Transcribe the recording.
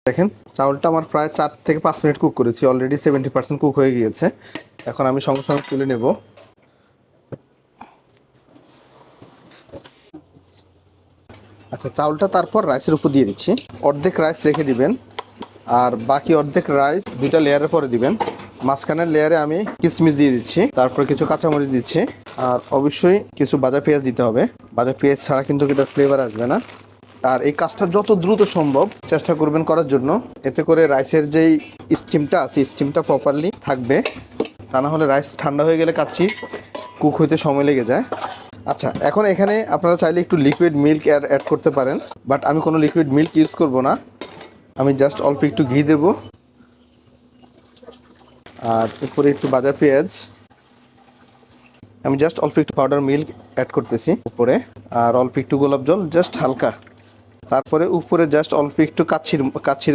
দেখেন চাউলটা আমার প্রায় 4 থেকে 5 মিনিট কুক করেছি, অলরেডি 70% কুক হয়ে গিয়েছে। এখন আমি সঙ্গে সঙ্গে তুলে নেব। আচ্ছা, চাউলটা তারপর রাইসের উপর দিয়ে দিচ্ছি। অর্ধেক রাইস রেখে দিবেন, আর বাকি অর্ধেক রাইস 2টা লেয়ারের পরে দিবেন। মাঝখানের লেয়ারে আমি কিশমিশ দিয়ে দিচ্ছি, তারপর কিছু কাঁচামরিচ দিচ্ছি, আর অবশ্যই কিছু ভাজা পেঁয়াজ দিতে হবে। ভাজা পেঁয়াজ ছাড়া কিন্তু এটা ফ্লেভার আসবে না। আর এই কাজটা যত দ্রুত সম্ভব চেষ্টা করবেন করার জন্য, এতে করে রাইসের যেই স্টিমটা আছে স্টিমটা প্রপারলি থাকবে। তা না হলে রাইস ঠান্ডা হয়ে গেলে কাচ্চি কুক হইতে সময় লেগে যায়। আচ্ছা, এখন এখানে আপনারা চাইলে একটু লিকুইড মিল্ক অ্যাড করতে পারেন, বাট আমি কোনো লিকুইড মিল্ক ইউজ করব না। আমি জাস্ট অল্প একটু ঘি দেব, আর উপরে একটু ভাজা পেঁয়াজ। আমি জাস্ট অল্প একটু পাউডার মিল্ক অ্যাড করতেছি উপরে, আর অল্প একটু গোলাপ জল, জাস্ট হালকা। তারপরে উপরে জাস্ট অল্প একটু কাচ্চির